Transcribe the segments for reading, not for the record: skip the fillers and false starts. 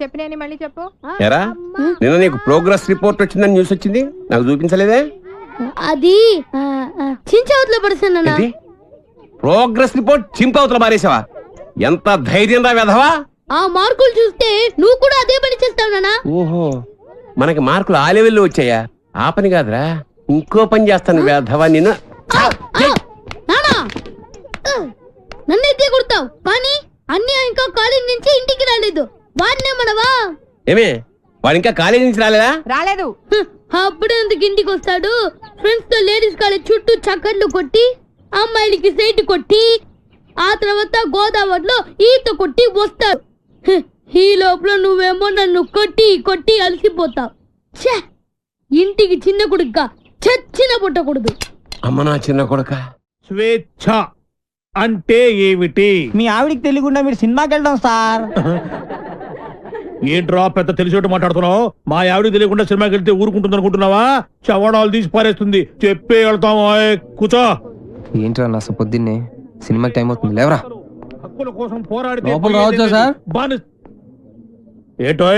చెప్పిన మళ్ళీ చెప్పు. ఎరా నిన్న నీకు ప్రోగ్రెస్ రిపోర్ట్ వచ్చిందని న్యూస్ వచ్చింది, నాకు చూపించలేదే? అది చించవతలో పడుతున్నా. ప్రోగ్రెస్ రిపోర్ట్ చింపవతల మారేసావా? ఎంత ధైర్యం రా వెధవా! ఆ మార్కులు చూస్తే నువ్వు కూడా అదే పని చేస్తావు నాన్న. ఓహో, మనకి మార్కులు ఆ లెవెల్లో వచ్చాయా? ఆ పని కాదురా, ఇంకో పని చేస్తాను వెధవా నిన్ను. నన్నైతే కొడతావు కానీ అన్నీ ఇంకా కాలేజ్ నుంచి ఇంటికి రాలేదు. వాడినే మనవా? ఏమే వాడు ఇంకా కాలేజీ నుంచి రాలేదా? రాలేదు. అప్పుడే ఎందుకు ఇంటికి వస్తాడు? ఫ్రెండ్స్ తో లేడీస్ కాలేజ్ చుట్టూ చక్కర్లు కొట్టి, అమ్మాయిలకి సైట్ కొట్టి, ఆ తర్వాత గోదావరిలో ఈత కొట్టి వస్తాడు. ఈ లోపల నువ్వేమో నన్ను కొట్టి కొట్టి అలసిపోతావు. ఇంటికి చిన్న కొడుక చచ్చిన పుట్టకూడదు. అమ్మ నా చిన్న కొడుక. స్వేచ్ఛ అంటే ఏమిటి? మీ ఆవిడికి తెలియకుండా మీరు సినిమాకి వెళ్దాం సార్. ఏంట్రా పెద్ద తెలిసేట్టు మాట్లాడుతున్నావు? మా ఆవిడికి తెలియకుండా సినిమాకి వెళ్తే ఊరుకుంటుంది అనుకుంటున్నావా? చవడాలు తీసి పారేస్తుంది. చెప్పే వెళ్తాం. కూర్చో. ఏంట్రా నా పొద్దున్నే సినిమాకి టైం అవుతుంది, లేవరా. హక్కుల కోసం పోరాడితే లోపల రావచ్చా సార్? ఏంటో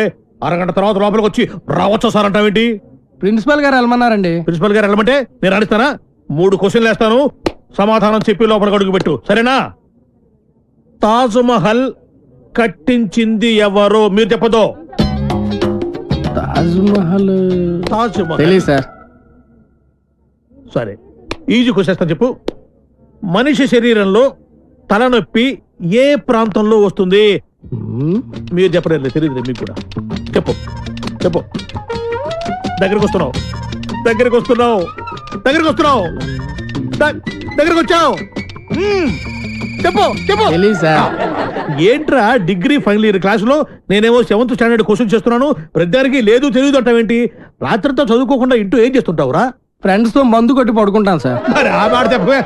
అరగంట తర్వాత లోపలికి వచ్చి రావచ్చా సార్ అంటావేంటి? ప్రిన్సిపల్ గారు వెళ్ళమన్నారండి. ప్రిన్సిపల్ గారు వెళ్ళమంటే నేను అడిస్తానా? 3 క్వశ్చన్లు వేస్తాను, సమాధానం చెప్పి లోపలికి అడుగు పెట్టు, సరేనా? తాజ్ మహల్ కట్టించింది ఎవరు? మీరు చెప్పదు. తాజ్ మహల్ తాజ్ మహల్ తెలియదు సార్. సరే, ఈజీ క్వశ్చన్ చెప్పు. మనిషి శరీరంలో తలనొప్పి ఏ ప్రాంతంలో వస్తుంది? మీరు చెప్పలేదు, తెలియదు మీకు కూడా. చెప్పు చెప్పు. దగ్గరకు వస్తున్నావు, దగ్గరకు వస్తున్నావు, దగ్గరకు వస్తున్నావు, దగ్గరకు వచ్చావు. చెప్పు చెప్పు. తెలియదు సార్. ఏంట్రా డిగ్రీ ఫైనల్ ఇయర్ క్లాసులో నేనేమో 7th స్టాండర్డ్ క్వశ్చన్ చేస్తున్నాను, ప్రతిదానికి లేదు తెలియదు అంటావేంటి? రాత్రితో చదువుకోకుండా ఇంటూ ఏం చేస్తుంటావురా? ఫ్రెండ్స్ తో మందు కొట్టి పడుకుంటాను సార్. మరి ఆ మాట చెప్పే.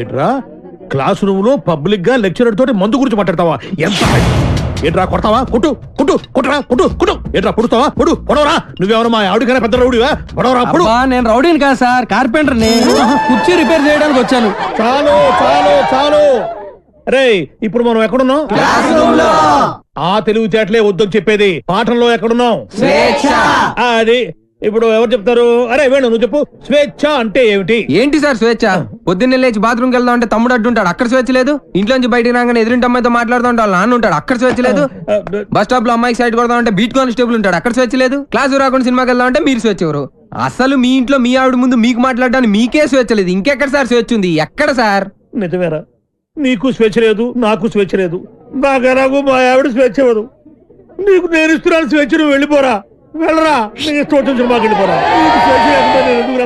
ఏంట్రా క్లాస్ రూమ్ లో పబ్లిక్ గా లెక్చరర్ తోటి మందు గురించి మాట్లాడతావా? ఎంత ఏంట్రా కొడతావా? కొట్టు కొట్టు కొట్టరా కొట్టు కొట్టు. ఏంట్రా పొడుస్తావా? పొడు పొడవరా. నువ్వెవరు మా ఆవిడకైనా పెద్ద రౌడీవా? పొడవరా పొడు. నేను రౌడీని కాదు సార్, కార్పెంటర్ ని. కుర్చీ రిపేర్ చేయడానికి వచ్చాను. చాలు చాలు చాలు. రే ఇప్పుడు మనం ఎక్కడున్నాం? ఆ తెలివితేటలే వద్దని చెప్పేది. పాఠంలో ఎక్కడున్నాం? అది ఇప్పుడు ఎవరు చెప్తారు? అరే వేణు నువ్వు చెప్పు. స్వేచ్ఛ అంటే ఏమిటి? ఏంటి సార్ స్వేచ్ఛ? పొద్దున్నే లేచి బాత్రూమ్కి వెళ్దాం అంటే తమ్ముడు అడ్డుంటాడు, అక్కడ స్వేచ్ఛ లేదు. ఇంట్లోంచి బయటికి రాగానే ఎదురింటి అమ్మాయితో మాట్లాడుతూ ఉంటాడు, నాన్న ఉంటాడు, అక్కడ స్వేచ్ఛ లేదు. బస్ స్టాప్ లో అమ్మాయికి సైడ్ కొడదాం అంటే బీట్ కానిస్టేబుల్ ఉంటాడు, అక్కడ స్వేచ్ఛ లేదు. క్లాసు రాకుండా సినిమాకి వెళ్దాం అంటే మీరు స్వేచ్ఛ ఎవరు? అసలు మీ ఇంట్లో మీ ఆవిడ ముందు మీకు మాట్లాడడానికి మీకే స్వేచ్ఛ లేదు, ఇంకెక్కడ సార్ స్వేచ్ఛ ఉంది? ఎక్కడ సార్? నిజమేరా, నీకు స్వేచ్ఛ లేదు, నాకు స్వేచ్ఛ లేదు. నాకు మా ఆవిడ స్వేచ్ఛ ఇవ్వదు. నీకు నేను ఇస్తున్నాను స్వేచ్ఛ, నువ్వు వెళ్ళిపోరా. వెళ్ళరా, నీ ఇష్టం వచ్చిన సినిమాకి వెళ్ళిపోరా.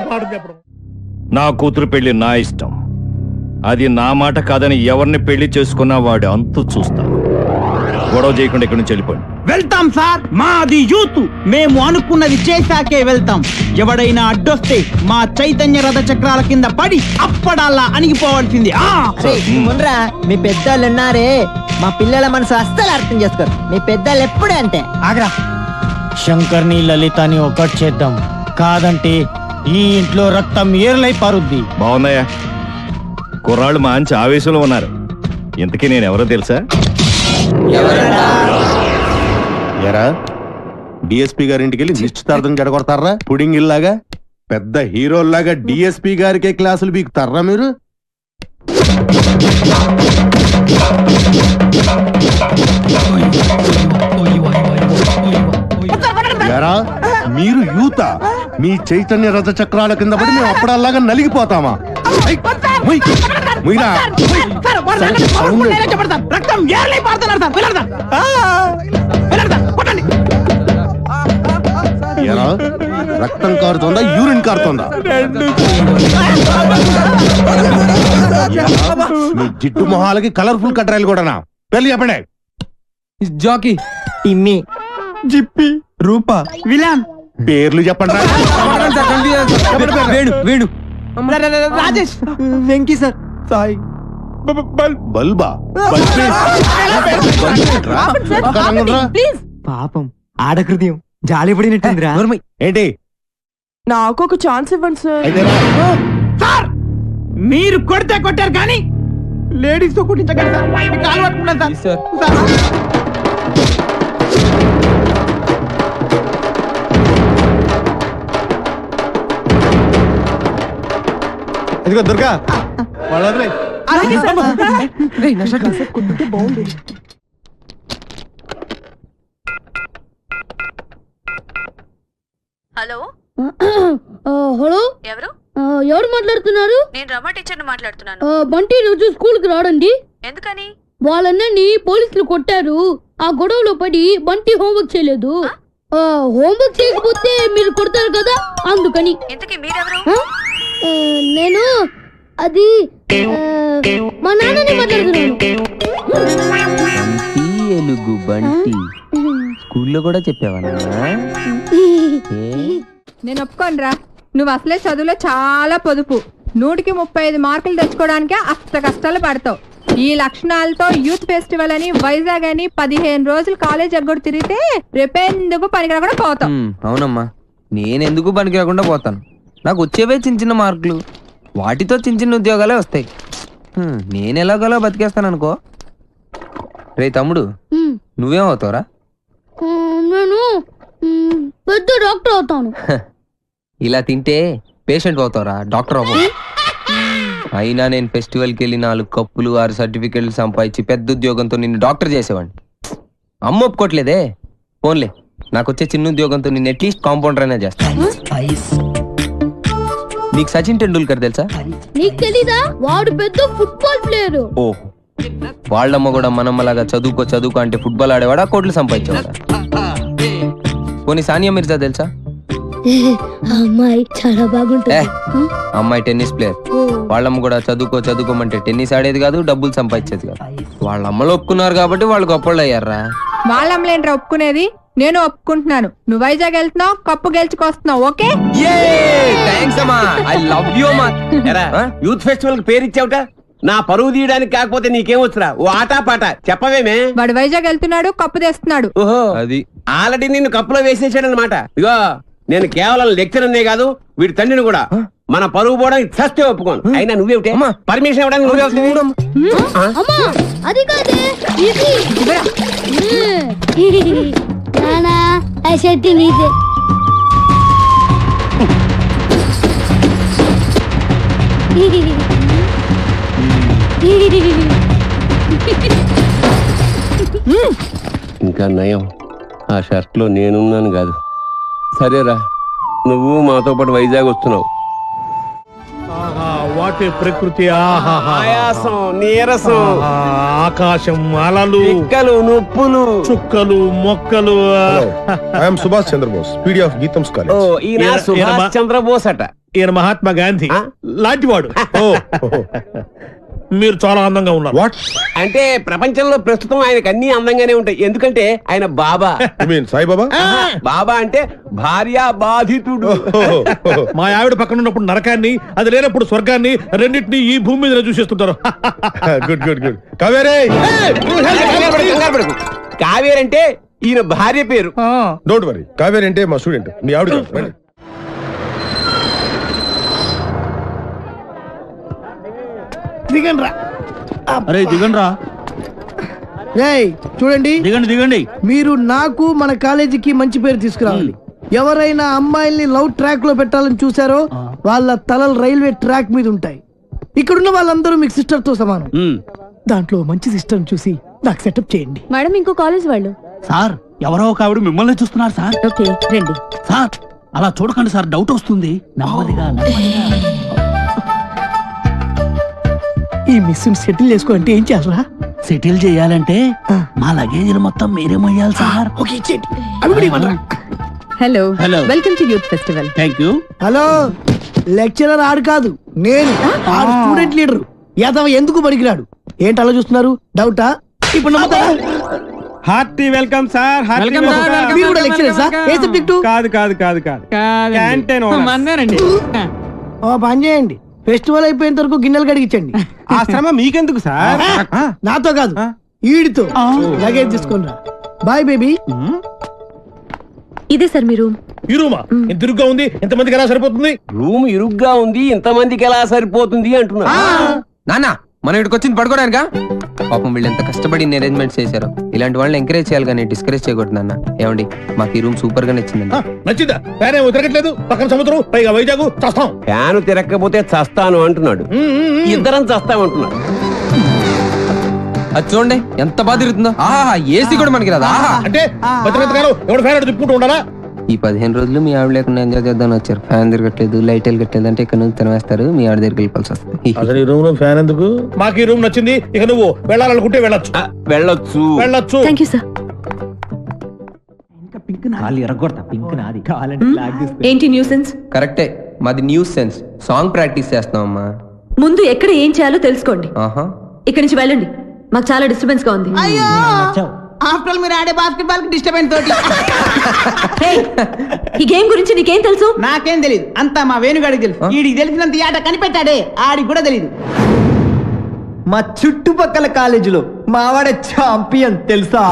పాఠం చెప్పడం. నా కూతురు పెళ్లి నా ఇష్టం, అది నా మాట కాదని ఎవరిని పెళ్లి చేసుకున్నా వాడు అంతు చూస్తాను. గొడవ చేయకుండా ఇక్కడి నుంచి వెళ్ళిపోండి. వెళ్తాం సార్, మాది యూత్, మేము అనుకున్నది చేశాకే వెళ్తాం. ఎవడైనా అడ్డొస్తే మా చైతన్య రథ చక్రాల కింద పడి అప్పడాలా అణిగిపోవాల్సింది. ముండ్రా, మీ పెద్దోళ్ళు ఉన్నారే, మా పిల్లల మనసు అస్సలు అర్థం చేసుకోరు. మీ పెద్దోళ్ళు ఎప్పుడే అంటే. ఆగ్రా, శంకర్ని లలితని ఒకటి చేద్దాం, కాదంటే ఈ ఇంట్లో రక్తం ఏర్లై పారుద్ది. బాగున్నాయా? కుర్రాళ్ళు మంచి ఆవేశంలో ఉన్నారు. ఇంతకీ నేను ఎవరో తెలుసా? ఎరా డిఎస్పీ గారింటికి వెళ్ళి నిశ్చితార్థం జడగొడతారా? పుడింగ్ ఇల్లాగా పెద్ద హీరోల్లాగా డిఎస్పీ గారికే క్లాసులు బీకుతారా మీరు? ఎరా మీరు యూత, మీ చైతన్య రథ చక్రాల కింద పడి మేము అప్పుడల్లాగా నలిగిపోతామా? రక్తం ఏర్లై పారుతున్నారు సార్. ఎరా రక్తం కారుతోందా, యూరిన్ కారుతోందా? మీ జిట్టు మొహాలకి కలర్ఫుల్ కట్రాయలు కూడానా? పెళ్లి చెప్పండి. జాకీ, టిమ్మి, జిప్పి, రూపా, విలాన్ పేర్లు చెప్పండి. వేణు, వేణు, రాజేష్, వెంకీ సార్, సాయి, బల్బా పాపం ఆడ హృదయం జాలి పడినట్టుందిరా. ఏంటి? నాకు ఒక ఛాన్స్ ఇవ్వండి సార్, మీరు కొడితే కొట్టారు కానీ లేడీస్ తో కుట్టించగలరు సార్. మీకు కాలు పట్టుకున్నాను సార్. ఇదిగో దుర్గా వాళ్ళ హలో హలో ఎవరు? ఎవరు మాట్లాడుతున్నారు? నేను రమ టీచర్ని మాట్లాడుతున్నాను. బంటి రోజు స్కూల్ కి రాడండి. ఎందుకని? వాళ్ళన్నీ పోలీసులు కొట్టారు. ఆ గొడవలో పడి బంటి హోంవర్క్ చేయలేదు. హోంవర్క్ చేయకపోతే మీరు కొడతారు కదా, అందుకని. ఇంతకీ మీరెవరు? నేను అది మా నాన్నని మాట్లాడుతున్నాను. ఎలుగు బంటి స్కూల్లో కూడా చెప్పావా? నేను ఒప్పుకోనరా, నువ్వు అసలే చదువులో చాలా పొదుపు. 100కి 35 మార్కులు తెచ్చుకోవడానికే అష్ట కష్టాలు పడతావు. ఈ లక్షణాలతో యూత్ ఫెస్టివల్ అని వైజాగ్ అని 15 రోజులు కాలేజ్ ఎగ్గొడు తిరిగితే రేపెందుకు పనికిరాకుండా పోతావు. అవునమ్మా, నేనెందుకు పనికి రాకుండా పోతాను? నాకు వచ్చేవే చిన్న చిన్న మార్కులు, వాటితో చిన్న చిన్న ఉద్యోగాలే వస్తాయి. నేను ఎలాగోలా బతికేస్తాను అనుకో. రే తమ్ముడు, నువ్వేం అవుతావురా? నేను పెద్ద డాక్టర్ అవుతాను. ఇలా తింటే పేషెంట్ అవుతావురా, డాక్టర్ అవ్వవు. అయినా నేను ఫెస్టివల్కి వెళ్ళి 4 కప్పులు 6 సర్టిఫికెట్లు సంపాదించి పెద్ద ఉద్యోగంతో నిన్ను డాక్టర్ చేసేవాడిని. అమ్మ ఒప్పుకోవట్లేదే. ఫోన్లే, నాకు వచ్చే చిన్న ఉద్యోగంతో నిన్ను అట్లీస్ట్ కాంపౌండర్ అయినా చేస్తాను. నీకు సచిన్ టెండూల్కర్ తెలుసా? నీకు తెలీదా? వాడు పెద్ద ఫుట్బాల్ ప్లేయర్. ఓ, వాళ్ళమ్మ కూడా మనమ్మలాగా చదువుకో అంటే ఫుట్బాల్ ఆడేవాడా, కోట్లు సంపాదించేవాడా? పోనీ సానియా మిర్జా తెలుసా? అమ్మాయి చాలా బాగుంటుంది. అమ్మాయి టెన్నిస్ ప్లేయర్. వాళ్ళమ్మ కూడా చదువుకోమంటే టెన్నిస్ ఆడేది కాదు, డబ్బులు సంపాదించేది కాదు. వాళ్ళ అమ్మలు ఒప్పుకున్నారు కాబట్టి వాళ్ళు గొప్పళ్ళు అయ్యారా. వాళ్ళమ్మలేంట్రా ఒప్పుకునేది, నేను ఒప్పుకుంటున్నాను. నువ్వు వైజాగ్ వెళ్తున్నావు, కప్పు గెలుచుకొస్తున్నావు. ఓకే, థాంక్స్ అమ్మా, ఐ లవ్ యు అమ్మా. యూత్ ఫెస్టివల్ కి పేరు ఇచ్చావుట, నా పరువు తీయడానికి కాకపోతే నీకేం వచ్చురా? ఓ ఆటా పాట చెప్పవేమే? వాడు వైజాగ్ వెళ్తున్నాడు, కప్పు తెస్తున్నాడు. ఓహో, అది ఆల్రెడీ నిన్ను కప్పులో వేసేసాడు అనమాట. ఇగో, నేను కేవలం లెక్చరర్నే కాదు, వీడి తండ్రిని కూడా. మన పరువు పోవడానికి చస్తే ఒప్పుకోను. అయినా నువ్వేమిటే పర్మిషన్ ఇవ్వడానికి నువ్వే అమ్మా, అది కాదే ఇది. నానా, ఆ షర్ట్ నీదే. ఇంకా నయం, ఆ షర్ట్ లో నేనున్నాను కాదు. సరేరా, నువ్వు మాతో పాటు వైజాగ్ వస్తున్నావు. వాటి ప్రకృతి, ఆయాసం, నీరసం, ఆకాశం, అలలు, పిక్కలు, నొప్పులు, చుక్కలు, మొక్కలు. I'm Subhash Chandrabose, PD of GITAMS ఓ, కాలేజ్. ఈయన సుభాష్ చంద్రబోస్ అట. ఈయన మహాత్మా గాంధీ లాంటివాడు. మీరు చాలా అందంగా ఉన్నారు. వాట్ అంటే ప్రపంచంలో ప్రస్తుతం ఆయనకు అన్ని అందంగానే ఉంటాయి, ఎందుకంటే ఆయన బాబా. సాయిబాబా? బాబా అంటే భార్య బాధితుడు. మా ఆవిడ పక్కన ఉన్నప్పుడు నరకాన్ని, అది లేనప్పుడు స్వర్గాన్ని, రెండింటినీ ఈ భూమి మీద చూసేస్తుంటారు. Good good good. కావేరే, కావేరి అంటే ఈయన భార్య పేరు. Don't worry. కావేరి అంటే మా స్టూడెంట్, మీ ఆవిడ కాదు. అరే దిగండి రా, చూడండి, దిగండి. మీరు నాకు మన కాలేజీకి మంచి పేరు తీసుకురావాలి. ఎవరైనా అమ్మాయిల్ని లవ్ ట్రాక్ లో పెట్టాలని చూసారో వాళ్ళ తలలు రైల్వే ట్రాక్ మీద ఉంటాయి. ఇక్కడున్న వాళ్ళందరూ మీకు సిస్టర్ తో సమానం. దాంట్లో మంచి సిస్టర్ చూసి నాకు సెటప్ చేయండి. మేడం, ఇంకో కాలేజ్ వాళ్ళు. సార్, ఎవరో ఒక ఆవిడ మిమ్మల్ని చూస్తున్నారు సార్. ఓకే, రండి. సార్, అలా చూడకండి సార్, డౌట్ వస్తుంది. నెమ్మదిగా. ఈ మిస్ సెటిల్ చేసుకో అంటే ఏం చేయాలరా? సెటిల్ చేయాలంటే మా లగేజీలు మొత్తం మీరే మొయ్యాలి సార్. ఓకే, ఇచ్చేయండి. అవి కూడా ఇవ్వండి. Hello, hello, welcome to youth festival. Thank you. Hello, lecturer ఆడు కాదు, నేను ఆడు స్టూడెంట్ లీడర్. యాదవ ఎందుకు పనికిరాడు? ఏంటి అలా చూస్తున్నారు? డౌటా? ఇప్పుడు నమ్ముతారా? Hearty welcome sir. మీరు కూడా లెక్చరర్ సార్? ఏ సబ్జెక్టు? కాదు. క్యాంటీన్ మందేనండి. ఓ పని చేయండి, ఫెస్టివల్ అయిపోయేంత వరకు గిన్నెలు కడిగించండి. ఆ శ్రమ మీకెందుకు సార్? నాతో కాదు, ఈడితో. లగేజ్ తీసుకుని రా. Bye baby. ఇదే సార్ మీ రూమ్. ఈ రూమా ఇంత ఇరుగ్గా ఉంది, ఎంతమందికి ఎలా సరిపోతుంది? రూమ్ ఇరుగ్గా ఉంది, ఇంతమందికి ఎలా సరిపోతుంది అంటున్నా. నాన్న, మనం ఇక్కడికి వచ్చింది పడుకోవడానికా? పాపం వీళ్ళు ఎంత కష్టపడి అరేంజ్మెంట్స్ చేశారు. ఇలాంటి వాళ్ళని ఎంకరేజ్ చేయాలి కానీ డిస్కరేజ్ చేయకూడదు అన్న. ఏమండి మాకు ఈ రూమ్ సూపర్ గా నచ్చిందండి. నచ్చిందా? ఫ్యాన్ ఏమో తిరగట్లేదు, పక్కన సముద్రం, పైగా వైజాగ్, చస్తాం. ఫ్యాన్ తిరగకపోతే చస్తాను అంటున్నాడు, ఇద్దరం చస్తామంటున్నాడు. అది చూడండి ఎంత బాగా తిరుగుతుందో. ఆహా ఏసీ కూడా మనకి రాదు. ఆహా అంటే ఎవడు ఫ్యాన్ తిప్పుకుంటూ ఉండాలా? ఈ 15 రోజులు మీ ఆవిడ లేకుండా ఎంజాయ్ చేద్దామని వచ్చారు. ఫ్యాన్ తిరగట్లేదు, లైట్ వెలగట్లేదు అంటే ఇక్కడ నుంచి తినేస్తారు. మీ ఆవిడ దగ్గరికి వెళ్ళిపోవాల్సి వస్తుంది. అసలు ఈ రూమ్ లో ఫ్యాన్ ఎందుకు? మాకు ఈ రూమ్ నచ్చింది. ఇక నువ్వు వెళ్ళాలనుకుంటే వెళ్ళొచ్చు. వెళ్ళొచ్చు వెళ్ళొచ్చు. Thank you sir. ఏంటి న్యూసెన్స్? కరెక్టే, మాది న్యూస్ సెన్స్. సాంగ్ ప్రాక్టీస్ చేస్తామమ్మా. ముందు ఎక్కడ ఏం చేయాలో తెలుసుకోండి. ఆహా ఇక్కడి నుంచి వెళ్ళండి, మాకు చాలా డిస్టర్బెన్స్ గా ఉంది. అయ్యో ఆఫ్టర్ మీరు ఆడే బాస్కెట్బాల్ కి డిస్టర్బెన్స్ తోటి Hey, ఈ గేమ్ గురించి నీకేం తెలుసు? నాకేం తెలియదు, అంతా మా వేణుగాడికి తెలుసు. వీడికి తెలిసినంత ఈ ఆట కనిపెట్టాడే, ఆడికి కూడా తెలియదు. మా చుట్టుపక్కల కాలేజీలో మావాడే ఛాంపియన్ తెలుసా?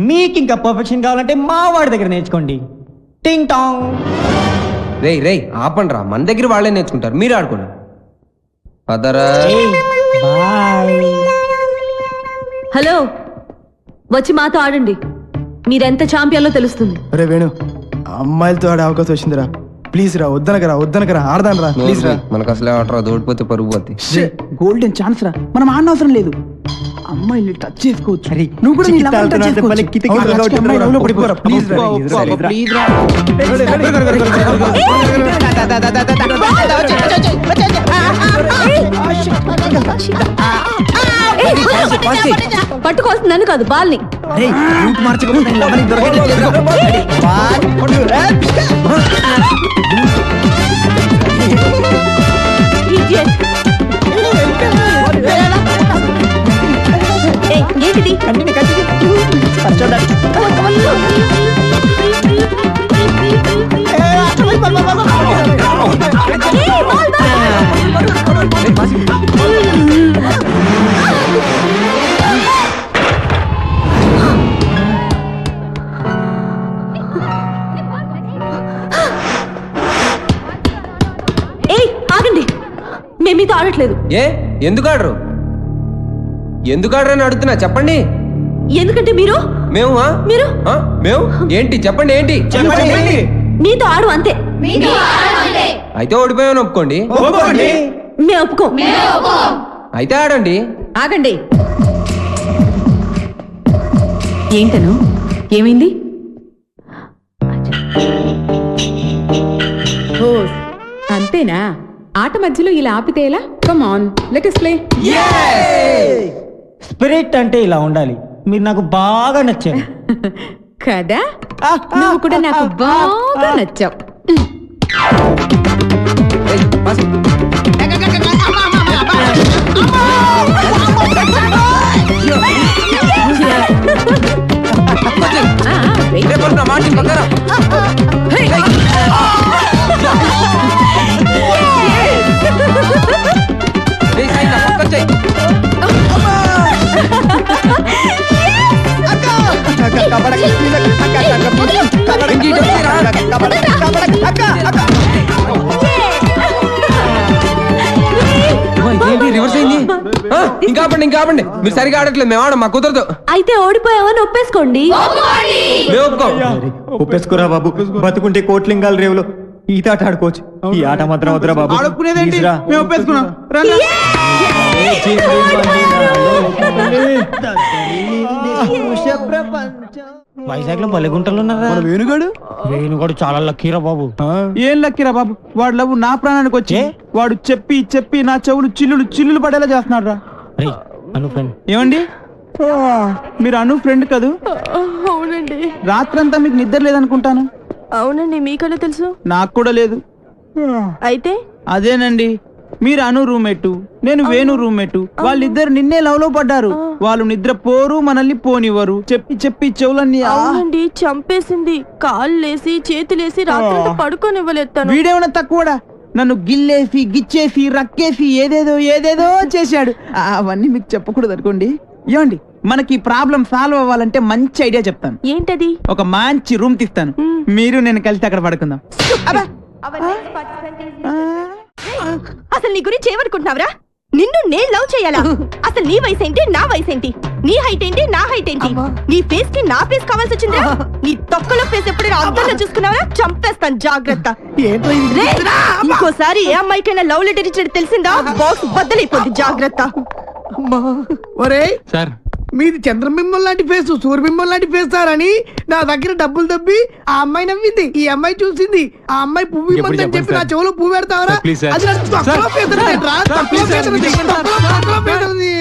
మీకు ఇంకా పర్ఫెక్షన్ కావాలంటే మావాడి దగ్గర నేర్చుకోండి. టింగ్ టాంగ్. రేయ్ రేయ్ ఆపండి రా, మన దగ్గర వాళ్ళే నేర్చుకుంటారు, మీరు ఆడుకోండి. పదరా. హలో, వచ్చి మాతో ఆడండి. మీరెంత ఛాంపియన్లో తెలుస్తుంది. అరే వేణు, అమ్మాయిలతో ఆడే అవకాశం వచ్చిందిరా. ప్లీజ్ రా, వద్దనకరా ఆడదాను రా, ప్లీజ్ రా. మనకు అసలే ఆట రాదు, ఓడిపోతే పరుగు పోతే. గోల్డెన్ ఛాన్స్ రా, మనం ఆడనవసరం లేదు. అమ్మాయిని టచ్ చేసుకోవచ్చు. నువ్వు కూడా నీ లవర్ టచ్ చేసుకోవచ్చు. అమ్మాయి లవ్లో పడిపోరా, ప్లీజ్ రా. ప్లీజ్ రా. పట్టుకోవాల్సింది నన్ను కాదు, బాల్ని. ఏంటిది? ఆగండి, మేము మీతో ఆడట్లేదు. ఏ ఎందుకు ఆడరు? ఎందుకు ఆడరని అడుగుతున్నా, చెప్పండి. ఎందుకంటే మీరు మేము మీరు మేము ఏంటి చెప్పండి, ఏంటి చెప్పండి. మీతో ఆడు అంతే. అయితే ఓడిపోయామని ఒప్పుకోండి. మేము ఒప్పుకో. అయితే ఆడండి. ఆగండి. ఏంటను, ఏమైంది? అంతేనా? ఆట మధ్యలో ఇలా ఆపితే ఎలా? Come on, let us play. Spirit అంటే ఇలా ఉండాలి. మీరు నాకు బాగా నచ్చారు కదా, నువ్వు కూడా నాకు బాగా నచ్చావు. ఏయ్, పాసు. రేపు నా మాట పక్కరా. రివర్స్ అయింది. ఇంకా ఆపండి, మీరు సరిగా ఆడట్లేదు, మేము ఆడం, మాకు కుదరదు. అయితే ఓడిపోయావని ఒప్పేసుకోండి. మేము ఒప్పుకోం. ఒప్పేసుకోరా బాబు, బతుకుంటే కోట్లింగాల రేవులో ఈత ఆట ఆడుకోవచ్చు. ఈ ఆట మాత్రం వద్దురా బాబు. ఆడుకునేదేంటి, మేము ఒప్పేసుకున్నాం. వైజాగ్ లో బలిగుంటలు ఉన్నారా? వేణుగాడు చాలా లక్కీరా బాబు. ఏం లక్కీరా బాబు, వాడు లవ్ నా ప్రాణానికి వచ్చి వాడు చెప్పి చెప్పి నా చెవులు చిల్లులు పడేలా చేస్తున్నాడు రా. ఏమండి, మీరు అను ఫ్రెండ్ కదూ? అవునండి. రాత్రంతా మీకు నిద్ర లేదనుకుంటాను. అవునండి, మీకన్నా తెలుసు? నాకు కూడా లేదు. అయితే అదేనండి, మీరు అను రూమ్మేటు, నేను వేణు రూమ్మేటు. వాళ్ళిద్దరు నిన్నే లవ్ లో పడ్డారు. వాళ్ళు నిద్ర పోరు, మనల్ని పోనివ్వరు. చెప్పి చెప్పి చెవులన్నీ అవునండి, చంపేసింది. కాళ్ళేసి చేతులేసి రాత్రి పడుకోనివ్వలేదు. వీడేమన్నా తక్కువడా? నన్ను గిల్లేసి గిచ్చేసి రక్కేసి ఏదేదో చేశాడు. అవన్నీ మీకు చెప్పకూడదు అనుకోండి. ఏమండి, మనకి ప్రాబ్లం సాల్వ్ అవ్వాలంటే మంచి ఐడియా చెప్తాను. ఏంటది? ఒక మంచి రూమ్ తీస్తాను, మీరు నేను కలిసి అక్కడ పడుకుందాం. అసలు నీ గురించి ఏమనుకుంటున్నావురా? నిన్ను నేను లవ్ చేయాలా? అసలు నీ వయసు ఏంటి, నా వయసు ఏంటి? నీ హైట్ ఏంటి, నా హైట్ ఏంటి? నీ ఫేస్ కి నా ఫేస్ కావాల్సి వచ్చిందా? నీ తొక్కలో ఫేస్ ఎప్పుడైనా అద్దంలో చూసుకున్నావా? చంపేస్తాను, జాగ్రత్త. రేయ్, ఇంకోసారి ఏ అమ్మాయికైనా లవ్ లెటర్ ఇచ్చాడు తెలిసిందా? బాక్స్ బద్దలైపోద్ది, జాగ్రత్త. ఒరే సార్ మీది చంద్రబింబం లాంటి ఫేస్, సూర్యబింబం లాంటి ఫేస్ సార్ అని నా దగ్గర డబ్బులు దబ్బి ఆ అమ్మాయి నవ్వింది, ఈ అమ్మాయి చూసింది, ఆ అమ్మాయి పువ్వు ఇమ్మందని చెప్పి నా చెవులో పువ్వు పెడతావరా? అది నాకు తక్కువ పేదరిరా, తక్కువ పేదరిది.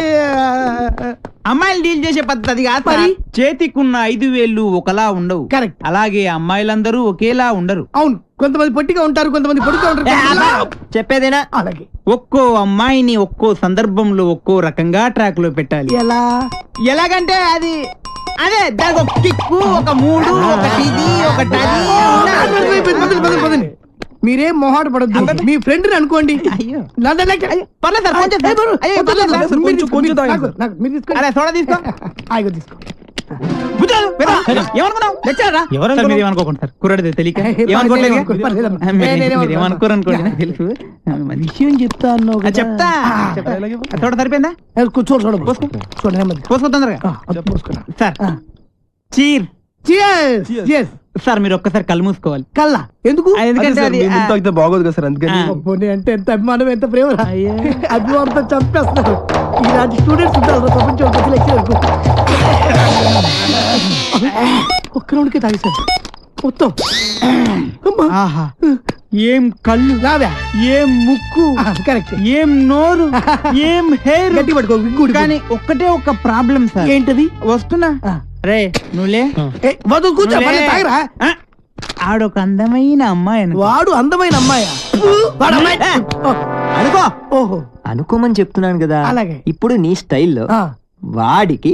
అమ్మాయిలు డీల్ చేసే పద్ధతి కాదు మరి. చేతికున్న 5 వేళ్ళు ఒకలా ఉండవు. కరెక్ట్. అలాగే అమ్మాయిలందరూ ఒకేలా ఉండరు. అవును, కొంతమంది పొట్టిగా ఉంటారు, కొంతమంది పొడుగా ఉంటారు. చెప్పేదేనా? అలాగే ఒక్కో అమ్మాయిని ఒక్కో సందర్భంలో ఒక్కో రకంగా ట్రాక్ లో పెట్టాలి. ఎలాగంటే అది అదే దానికి ఒక కిక్కు, ఒక మూడు, ఒకటి ఇది, ఒకటి అది. మీరేం మొహాట పడద్దు, మీ ఫ్రెండ్ అనుకోండి. విషయం చెప్తా అన్నావు, చెప్తా. చూడ సరిపోయిందా? పోసుకో తొందరగా సార్. చీర్ సార్, మీరు ఒక్కసారి కళ్ళు మూసుకోవాలి. కల్లా ఎందుకు? ఎందుకంటే అది బాగోదు కదా సార్, అందుకని. అంటే ఎంత అభిమానం, ఎంత ప్రేమ. అభిమానంతో చంపేస్తారు. ఇలాంటి స్టూడెంట్స్ ఉంటారు ప్రపంచం ఒక్క రౌండ్కే తాగేశారు మొత్తం. ఆహా, ఏం కళ్ళు, ఏం ముక్కు, కరెక్ట్, ఏం నోరు, ఏం హెయిర్. గట్టి పట్టుకో. కానీ ఒక్కటే ఒక ప్రాబ్లం సార్. ఏంటది? వస్తున్నా. రే నువ్వులే, వద్దు కూర్చో, తాగరా. ఆడొక అందమైన అమ్మాయి. వాడు అందమైన అమ్మాయా? అనుకో. ఓహో, అనుకోమని చెప్తున్నాను కదా. అలాగే. ఇప్పుడు నీ స్టైల్లో వాడికి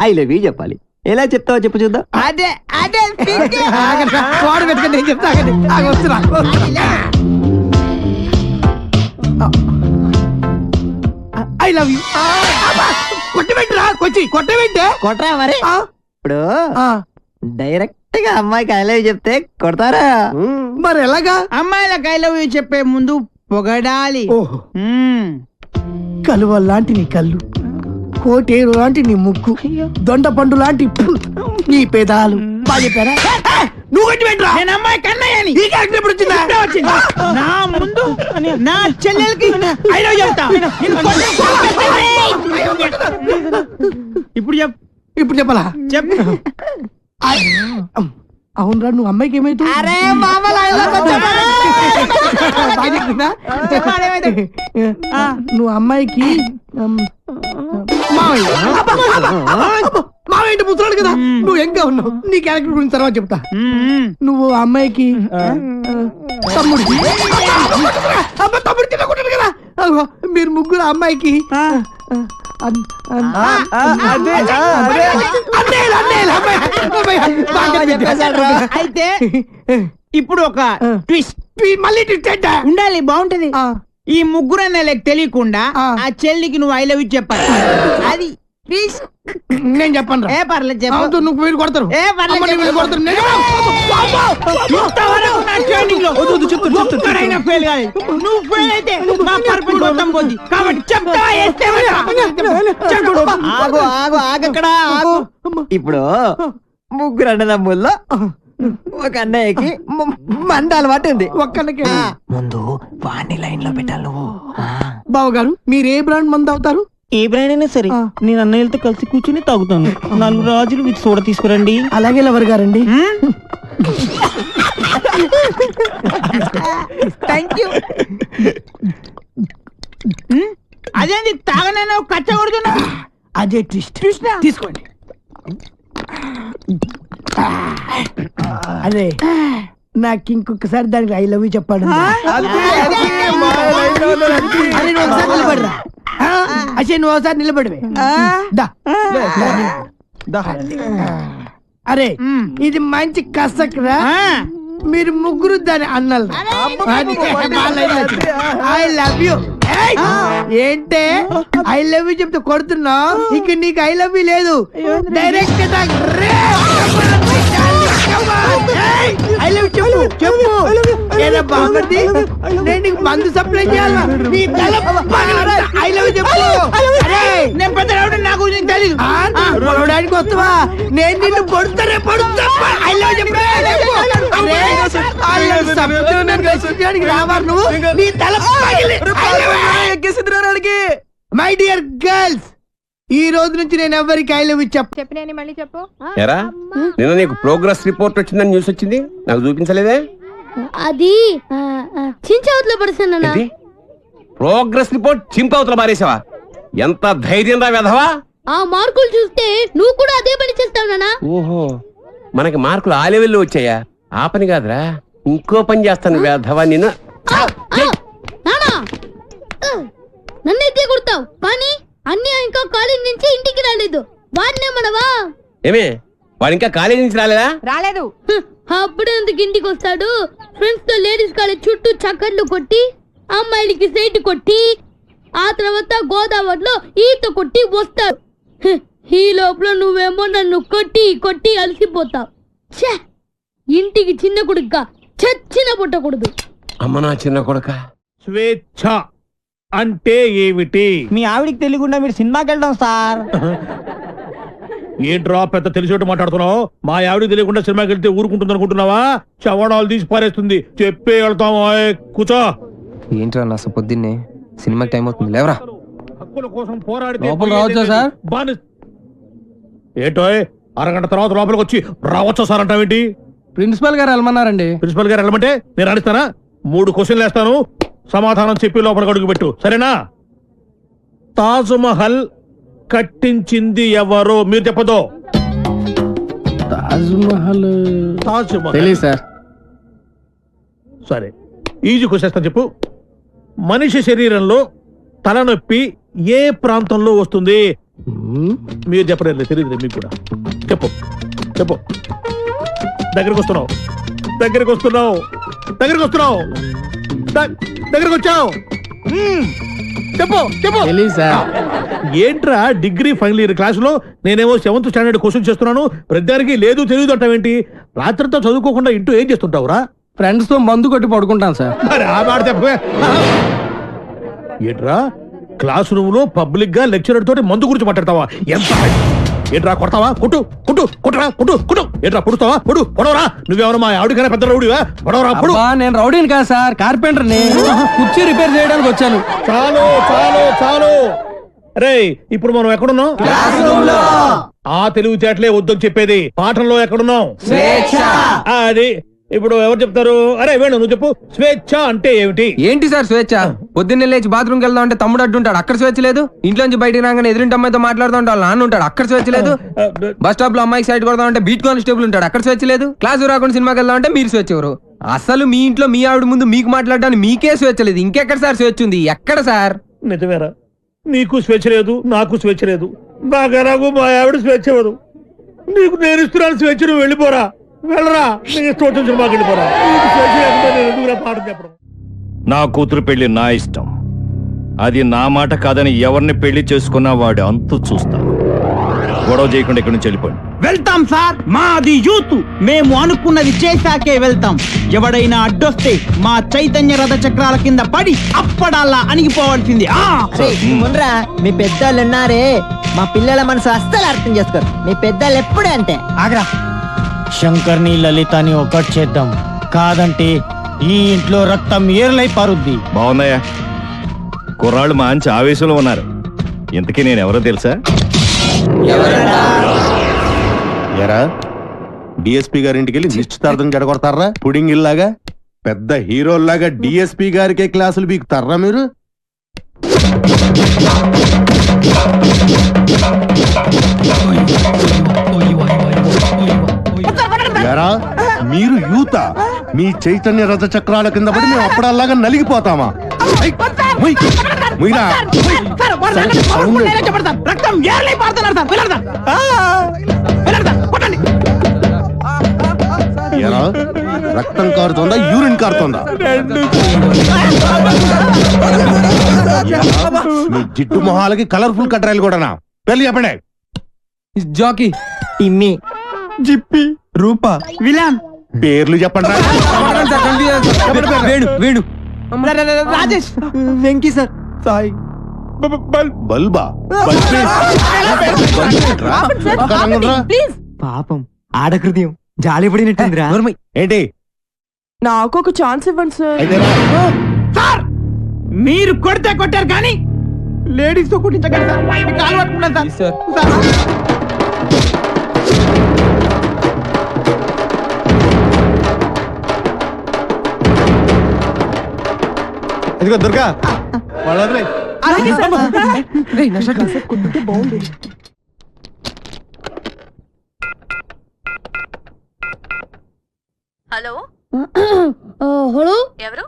ఐ లవ్ యూ చెప్పాలి. ఎలా చెప్తావో చెప్పు చూద్దాం. అదే అదే వాడు వెతకండి, నేను చెప్తా. వస్తున్నా. I love you. కొట్టబెట్టరా, కొట్టబెట్టే కొట్టరా మరి. ఇప్పుడు డైరెక్ట్ గా అమ్మాయికి ఐ లవ్ యూ చెప్తే కొడతారా? మరి ఎలాగా? అమ్మాయిలకు ఐ లవ్ యూ చెప్పే ముందు పొగడాలి. కలువ లాంటి నీ కళ్ళు, కోటేరు లాంటి నీ ముక్కు, దొండ పండు లాంటి నీ పెదాలు. బాగా చెప్పారా? నువ్వు కొట్టి పెట్టరా. నేను అమ్మాయి కన్నయ్యని. ఈ క్యారెక్టర్ ఎప్పుడు వచ్చిందా? నా ముందు నా చెల్లెలకి ఐ లవ్ చెప్తా. ఇప్పుడు చెప్పాలా? చెప్పు. అవునరా, నువ్వు అమ్మాయికి ఏమైతుంది? నువ్వు అమ్మాయికి మావేంటి ముసలాడు కదా, నువ్వు ఇంకా ఉన్నావు. నీ క్యారెక్టర్ గురించి తర్వాత చెప్తా. నువ్వు అమ్మాయికి తమ్ముడు తినకుంటాడు కదా. మీరు ముగ్గురు అమ్మాయికి అయితే ఇప్పుడు ఒక ట్విస్ట్. మళ్ళీ ట్విస్ట్ ఉండాలి, బాగుంటది. ఈ ముగ్గురు అన్నయ్యలకు తెలియకుండా ఆ చెల్లికి నువ్వు ఐ లవ్ యూ చెప్పాలి. అది నేను చెప్పను. ఏ పర్లేదు చెప్పు. నువ్వు వీళ్ళు కొడతారు. ఏ పర్లేదు కొడతారు. నువ్వు ఫెయిల్ అయితే మా పర్పస్ మొత్తం పోద్ది. కాబట్టి చెప్తావా? ఆగు ఆగు ఆగక్కడ ఆగు. ఇప్పుడు ముగ్గురు అన్నదమ్ముల్లో ఒక అన్నయ్యకి మంద అలవాటు ఉంది. ఒక్కడికి ముందు వాడిని లైన్ లో పెట్టాలి నువ్వు. బావగారు, మీరు ఏ బ్రాండ్ మంది అవుతారు? ఏ బ్రాండ్ అయినా సరే నేను అన్నయ్యలతో కలిసి కూర్చుని తాగుతాను. 4 రాజులు విత్ సోడా తీసుకురండి. అలాగే లవర్ గారండి. Thank you. అదేంటి తాగనైనా కచ్చ కొడుతున్నా? అదే ట్విస్ట్. తీసుకోండి. అదే నాకు ఇంకొకసారి దానికి ఐ లవ్ యూ చెప్పాడు. నిలబడరా. నువ్వు ఒకసారి నిలబడివే. అరే ఇది మంచి కసక్రా. మీరు ముగ్గురు దాని అన్నలు. I love you. ఏంటే ఐ లవ్ యూ చెప్తే కొడుతున్నావు? ఇక నీకు ఐ లవ్ యూ లేదు. డైరెక్ట్ ఐ లవ్ చెప్పు చెప్పు ఏదో బాగుంది నేను నీకు మందు సప్లై చేయాలా నీ తల ఐ లవ్ చెప్పు అరే నేను పెద్ద రౌడీ నాకు నీకు తెలీదు పొడవడానికి వస్తావా నేను నిన్ను పొడుతానే పడుతా ఐ లవ్ చెప్పు రావారు నువ్వు నీ తల మై డియర్ గర్ల్స్ ఈ రోజు నుంచి నేను ఎవరికి ఐ లవ్ చెప్పిన మళ్ళీ చెప్పు ఎరా నిన్న నీకు ప్రోగ్రెస్ రిపోర్ట్ వచ్చిందని న్యూస్ వచ్చింది, నాకు చూపించలేదే? అది చించవతలో పడుతున్నా. ప్రోగ్రెస్ రిపోర్ట్ చింపవతల మారేసావా? ఎంత ధైర్యం రా వెధవా! ఆ మార్కులు చూస్తే నువ్వు కూడా అదే పని చేస్తావు నానా. ఓహో, మనకి మార్కులు ఆ లెవెల్లో వచ్చాయా? ఆ పని కాదురా, ఇంకో పని చేస్తాను వెధవా నిన్ను. నానా నన్నైతే కొడతావు కానీ అన్నీ ఇంకా కాలేజ్ నుంచి ఇంటికి రాలేదు. వాడినే మనవా? ఏమే వాడు ఇంకా కాలేజీ నుంచి రాలేదా? రాలేదు. అప్పుడే ఎందుకు ఇంటికి వస్తాడు? ఫ్రెండ్స్ తో లేడీస్ కాలేజ్ చుట్టూ చక్కర్లు కొట్టి అమ్మాయిలకి సైట్ కొట్టి ఆ తర్వాత గోదావరిలో ఈత కొట్టి వస్తాడు. ఈ లోపల నువ్వేమో నన్ను కొట్టి కొట్టి అలసిపోతావు. ఛే, ఇంటికి చిన్న కొడుగ్గా చచ్చిన పుట్టకూడదు. అమ్మ నా చిన్న కొడుక. స్వేచ్ఛ అంటే ఏమిటి? మీ ఆవిడికి తెలియకుండా మీరు సినిమాకి వెళ్దాం సార్. ఏంట్రా పెద్ద తెలిసేట్టు మాట్లాడుతున్నావు? మా ఆవిడికి తెలియకుండా సినిమాకి వెళ్తే ఊరుకుంటుంది అనుకుంటున్నావా? చవడాలు తీసి పారేస్తుంది. చెప్పే వెళ్తాము. కూర్చో. ఏంట్రా నా పొద్దున్నే సినిమాకి టైం అవుతుంది, లేవరా. హక్కుల కోసం పోరాడితే లోపల రావచ్చా సార్? ఏంటో అరగంట తర్వాత లోపలికి వచ్చి రావచ్చా సార్ అంటావేంటి? ప్రిన్సిపల్ గారు వెళ్ళమన్నారండి. ప్రిన్సిపల్ గారు వెళ్ళమంటే నేను అడుగుతానా? 3 క్వశ్చన్లు వేస్తాను, సమాధానం చెప్పి లోపలికి అడుగు పెట్టు, సరేనా? తాజ్ మహల్ కట్టించింది ఎవరు? మీరు చెప్పదు. తాజ్ మహల్ తెలీదు సార్. సరే, ఈజీ క్వశ్చన్ చెప్పు. మనిషి శరీరంలో తలనొప్పి ఏ ప్రాంతంలో వస్తుంది? మీరు చెప్పలేదు, తెలియదు మీకు కూడా. చెప్పు చెప్పు. దగ్గరికి వస్తున్నావు, దగ్గరికి వస్తున్నావు, దగ్గరికి వస్తున్నావు, దగ్గరికి వచ్చావు. చెప్పు చెప్పు. ఏంట్రా డిగ్రీ ఫైనల్ ఇయర్ క్లాసులో నేనేమో 7th స్టాండర్డ్ క్వశ్చన్ చేస్తున్నాను, ప్రతిదానికి లేదు తెలియదు అంటావేంటి? రాత్రితో చదువుకోకుండా ఇంటూ ఏం చేస్తుంటావురా? ఫ్రెండ్స్ తో మందు కొట్టి పడుకుంటాను సార్. మరి ఆ మాట చెప్పవే. ఏంట్రా క్లాస్ రూమ్ లో పబ్లిక్ గా లెక్చరర్ తోటి మందు గురించి మాట్లాడతావా? ఎంత ఏంట్రా కొడతావా? కొట్టు కొట్టు కొట్టరా కొట్టు కొట్టు. ఏంట్రా పొడుతావా? పొడు పొడవరా. నువ్వెవరు మా ఆవిడకైనా పెద్ద రౌడీవా? పొడవరా పొడు. నేను రౌడీని కాదు సార్, కార్పెంటర్ ని. కుర్చీ రిపేర్ చేయడానికి వచ్చాను. చాలు చాలు చాలు. రే ఇప్పుడు మనం ఎక్కడున్నాం? ఆ తెలివితేటలే వద్దని చెప్పేది. పాఠంలో ఎక్కడున్నాం? అది ఇప్పుడు ఎవరు చెప్తారు? అరే వేణు నువ్వు చెప్పు. స్వేచ్ఛ అంటే ఏమిటి? ఏంటి సార్ స్వేచ్ఛ? పొద్దున్నే లేచి బాత్రూమ్కి వెళ్దాం అంటే తమ్ముడు అడ్డుంటాడు, అక్కడ స్వేచ్ఛ లేదు. ఇంట్లోంచి బయటికి రాగానే ఎదురింటి అమ్మాయితో మాట్లాడుతూ ఉంటాడు, నాన్న ఉంటాడు, అక్కడ స్వేచ్ఛ లేదు. బస్ స్టాప్ లో అమ్మాయికి సైడ్ కొడదాం అంటే బీట్ కానిస్టేబుల్ ఉంటాడు, అక్కడ స్వేచ్ఛ లేదు. క్లాసు రాకుండా సినిమాకి వెళ్దాం అంటే మీరు స్వేచ్ఛ ఎవరు? అసలు మీ ఇంట్లో మీ ఆవిడ ముందు మీకు మాట్లాడడానికి మీకే స్వేచ్ఛ లేదు, ఇంకెక్కడ సార్ స్వేచ్ఛ ఉంది? ఎక్కడ సార్? నిజమేరా, నీకు స్వేచ్ఛ లేదు, నాకు స్వేచ్ఛ లేదు. నాకు మా ఆవిడ స్వేచ్ఛ ఇవ్వదు. నీకు నేను ఇస్తున్నాను స్వేచ్ఛ, నువ్వు వెళ్ళిపోరా. వెళ్ళరా, సినిమాకి వెళ్ళిపోరా. పాఠం చెప్పడం. నా కూతురు పెళ్లి నా ఇష్టం, అది నా మాట కాదని ఎవరిని పెళ్లి చేసుకున్నా వాడు అంతు చూస్తాను. గొడవ చేయకుండా ఇక్కడి నుంచి వెళ్ళిపోండి. వెళ్తాం సార్, మాది యూత్, మేము అనుకున్నది చేశాకే వెళ్తాం. ఎవడైనా అడ్డొస్తే మా చైతన్య రథ చక్రాల కింద పడి అప్పడాలా అణిగిపోవాల్సింది. ముండ్రా, మీ పెద్దోళ్ళు ఉన్నారే, మా పిల్లల మనసు అస్సలు అర్థం చేసుకోరు. మీ పెద్దోళ్ళు ఎప్పుడే అంటే ఆగ్రా. శంకర్ని లలితని ఒకటి చేద్దాం, కాదంటే ఈ ఇంట్లో రక్తం ఏర్లై పారుద్ది. బాగున్నాయా? కుర్రాళ్ళు మంచి ఆవేశంలో ఉన్నారు. ఇంతకీ నేను ఎవరో తెలుసా? ఎరా డిఎస్పీ గారింటికి వెళ్ళి నిశ్చితార్థం జడగొడతారా? పుడింగ్ ఇల్లాగా పెద్ద హీరోల్లాగా డిఎస్పీ గారికే క్లాసులు బీకుతారా మీరు? ఎరా మీరు యూత, మీ చైతన్య రథ చక్రాల కింద పడి మేము అప్పుడల్లాగా నలిగిపోతామా? ఎరా రక్తం కారుతోందా, యూరిన్ కారుతోందా? మీ జిట్టు మొహాలకి కలర్ఫుల్ కట్రాయలు కూడానా? పెళ్లి చెప్పండి. జాకీ టిమ్మి జిప్పి రూపా విలాన్ పేర్లు చెప్పండి రా. వేణు రాజేష్ వెంకీ సార్ సాయి బల్బా ప్లీజ్ పాపం ఆడకృతయం జాలి పడినట్టుందిరా ఏంటి నాకు ఒక ఛాన్స్ ఇవ్వండి సార్ అయితే రా. సార్ మీరు కొడితే కొట్టారు కానీ లేడీస్ తో కుట్టించగలరు సార్ మీకు కాలు పట్టుకున్నాను సార్ ఇదిగో దుర్గా వాళ్ళు వదిలేయ్. అలాగే సార్ హలో హలో ఎవరు?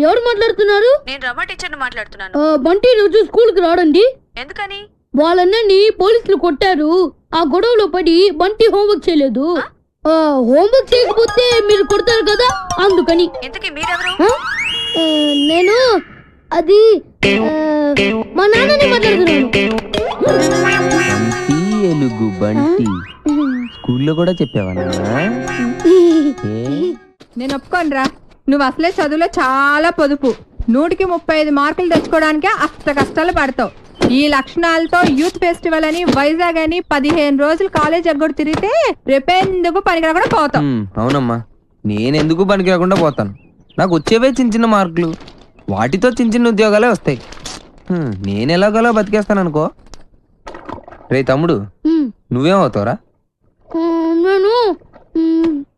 ఎవరు మాట్లాడుతున్నారు? నేను రమా టీచర్ని మాట్లాడుతున్నాను. బంటి రోజు స్కూల్ కి రాడండి. ఎందుకని? వాళ్ళన్నీ పోలీసులు కొట్టారు. ఆ గొడవలో పడి బంటి హోంవర్క్ చేయలేదు. హోంవర్క్ చేయకపోతే మీరు కొడతారు కదా, అందుకని. ఇంతకీ మీరెవరు? నేను అది మా నాన్నని మాట్లాడుతున్నాను. ఎలుగు బంటి స్కూల్లో కూడా చెప్పావా? నేను ఒప్పుకోనరా. నువ్వు అసలే చదువులో చాలా పొదుపు. 135 మార్కులు తెచ్చుకోవడానికే అష్ట కష్టాలు పడతావు. ఈ లక్షణాలతో యూత్ ఫెస్టివల్ అని వైజాగ్ అని 15 రోజులు కాలేజ్ ఎగ్గొడు తిరిగితే రేపెందుకు పనికి రాకుండా పోతావు. అవునమ్మా, నేనెందుకు పనికి రాకుండా పోతాను. నాకు వచ్చేవే చిన్న చిన్న మార్కులు, వాటితో చిన్న చిన్న ఉద్యోగాలే వస్తాయి. నేను ఎలాగోలా బతికేస్తాను అనుకో. రే తమ్ముడు, నువ్వేమవుతావురా? నేను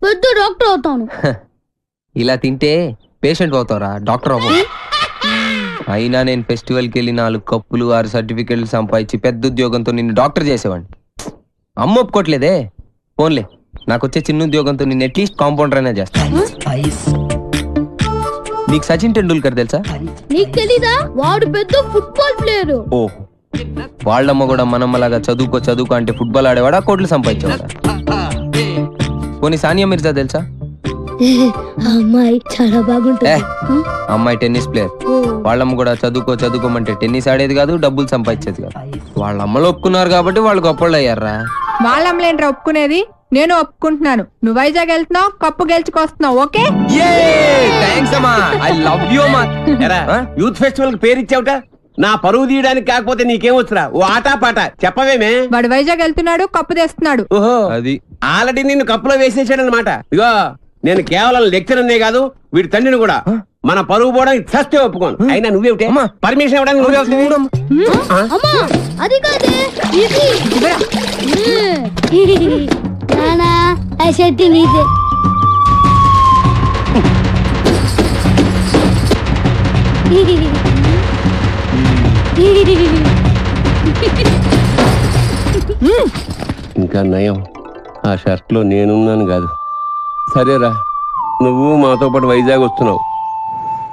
పెద్ద డాక్టర్ అవుతాను. ఇలా తింటే పేషెంట్ అవుతావురా, డాక్టర్ అవ్వవు. అయినా నేను ఫెస్టివల్కి వెళ్ళి 4 కప్పులు 6 సర్టిఫికెట్లు సంపాదించి పెద్ద ఉద్యోగంతో నిన్ను డాక్టర్ చేసేవాడిని. అమ్మ ఒప్పుకోట్లేదే. ఫోన్లే, నాకు వచ్చే చిన్న ఉద్యోగంతో నిన్ను అట్లీస్ట్ కాంపౌండర్ అయినా చేస్తాను. నీకు సచిన్ టెండూల్కర్ తెలుసా? నీకు తెలీదా? వాడు పెద్ద ఫుట్బాల్ ప్లేయర్. ఓ, వాళ్ళమ్మ కూడా మనమ్మలాగా చదువుకో అంటే ఫుట్బాల్ ఆడేవాడా, కోట్లు సంపాదించేవాడా? పోనీ సానియా మిర్జా తెలుసా? అమ్మాయి చాలా బాగుంటుంది. అమ్మాయి టెన్నిస్ ప్లేయర్. వాళ్ళమ్మ కూడా చదువుకోమంటే టెన్నిస్ ఆడేది కాదు, డబ్బులు సంపాదించేది కాదు. వాళ్ళ అమ్మలు ఒప్పుకున్నారు కాబట్టి వాళ్ళు గొప్పళ్ళు అయ్యారా. వాళ్ళమ్మలేంట్రా ఒప్పుకునేది? నేను ఒప్పుకుంటున్నాను. నువ్వు వైజాగ్ వెళ్తున్నావు, కప్పు గెలుచుకొస్తున్నావు. ఓకే, యూత్ ఫెస్టివల్ కి పేరు ఇచ్చావుట. నా పరువు తీయడానికి కాకపోతే నీకేమొచ్చురా? ఓ ఆటా పాట చెప్పవేమే. వాడు వైజాగ్ వెళ్తున్నాడు, కప్పు తెస్తున్నాడు. ఓహో, అది ఆల్రెడీ నిన్ను కప్పులో వేసేసాడనమాట. ఇగో నేను కేవలం లెక్చరర్నే కాదు, వీడి తండ్రిని కూడా. మన పరువు పోవడానికి చస్తే ఒప్పుకోను. అయినా నువ్వేమిటే పర్మిషన్ ఇవ్వడానికి అమ్మా అది కాదే, ఇది నానా ఆ షర్ట్ నీదే. ఇంకా నయం, ఆ షర్ట్ లో నేనున్నాను కాదు. సరేరా, నువ్వు మాతో పాటు వైజాగ్ వస్తున్నావు.